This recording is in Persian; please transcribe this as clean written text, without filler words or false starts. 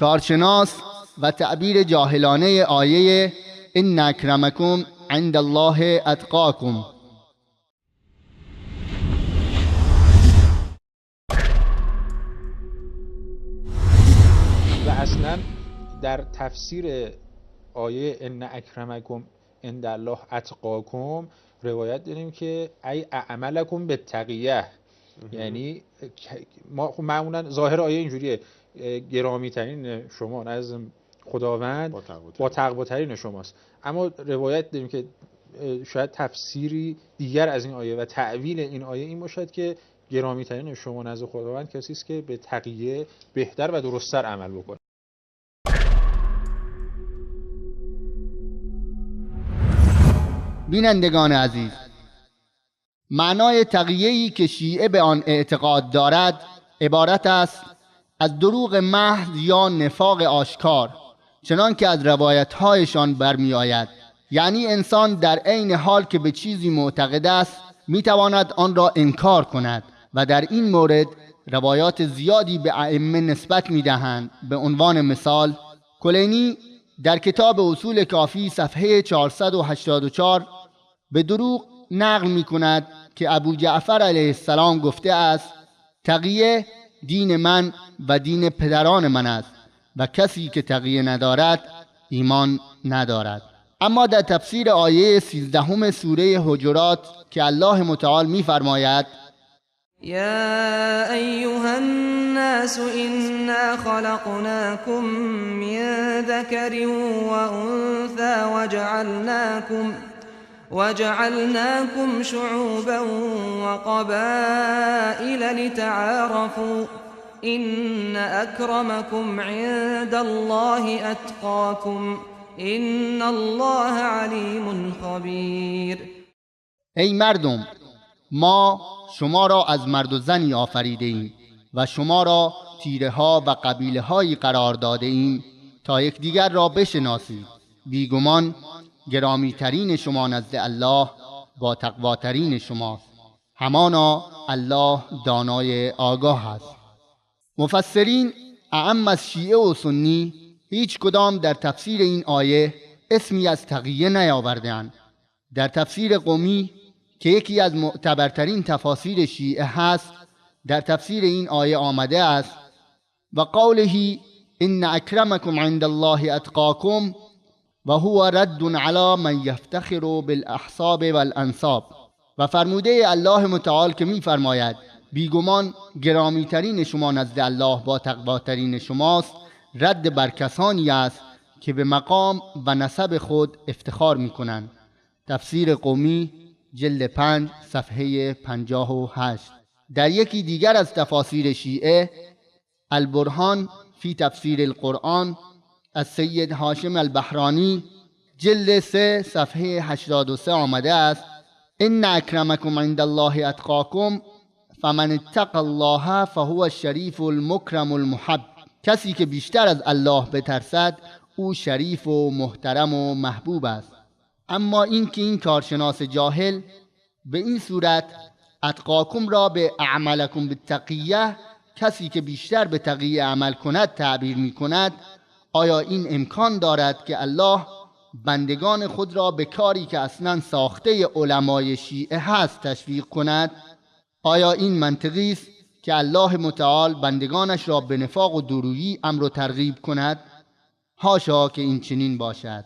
کارشناس و تعبیر جاهلانه آیه ان اکرمکم عند الله اتقاکم. و اصلا در تفسیر آیه ان اکرمکم عند الله اتقاکم روایت داریم که ای اعملکم بالتقیه، یعنی ما معمولا ظاهر آیه اینجوریه گرامی ترین شما نزد خداوند با تقوا ترین شماست، اما روایت داریم که شاید تفسیری دیگر از این آیه و تعویل این آیه این باشد که گرامی ترین شما نزد خداوند کسی است که به تقیه بهتر و درست‌تر عمل بکنه. بینندگان عزیز، معنای تقیه‌ای که شیعه به آن اعتقاد دارد عبارت است از دروغ محض یا نفاق آشکار، چنان که از روایت‌هایشان برمی آید. یعنی انسان در عین حال که به چیزی معتقد است میتواند آن را انکار کند و در این مورد روایات زیادی به ائمه نسبت میدهند. به عنوان مثال کلینی در کتاب اصول کافی صفحه 484 به دروغ نقل می کند که ابو جعفر علیه السلام گفته است تقیه دین من و دین پدران من است و کسی که تقیه ندارد ایمان ندارد. اما در تفسیر آیه 13 سوره حجرات که الله متعال می فرماید يا أيها الناس إنا خلقناكم من ذكر وأنثى وجعلناكم شعوبا وقبائل لتعارفوا إن أكرمكم عند الله أتقاكم إن الله عليم خبير. ای مردم، ما شما را از مرد و زنی آفریده ایم و شما را تیره ها و قبیله هایی قرار داده ایم تا یکدیگر را بشناسید. بیگمان گرامی ترین شما نزد الله با تقواترین شماست. همانا الله دانای آگاه است. مفسرین اعم از شیعه و سنی هیچ کدام در تفسیر این آیه اسمی از تقیه نیاوردند. در تفسیر قمی که یکی از معتبرترین تفاسیر شیعه هست در تفسیر این آیه آمده است و قوله ان اکرمکم عند الله اتقاکم و هو رد علی من یفتخر بالاحساب والانساب، و فرموده الله متعال که می فرماید بیگمان گرامی ترین شما نزد الله با تقواترین شماست، رد بر کسانی است که به مقام و نسب خود افتخار می کنند. تفسیر قمی جلد 5 صفحه 58. در یکی دیگر از تفاسیر شیعه البرهان فی تفسیر القرآن از سید هاشم البحرانی جلد 3 صفحه 83 آمده است ان اکرمکم عند الله اتقاکم فمن اتقى الله فهو الشریف المکرم المحب. کسی که بیشتر از الله بترسد او شریف و محترم و محبوب است. اما این کارشناس جاهل به این صورت اتقاکم را به اعملکم بالتقیه، کسی که بیشتر به تقیه عمل کند، تعبیر می کند. آیا این امکان دارد که الله بندگان خود را به کاری که اصلا ساخته علمای شیعه هست تشویق کند؟ آیا این منطقی است که الله متعال بندگانش را به نفاق و دورویی امر و ترغیب کند؟ حاشا که این چنین باشد.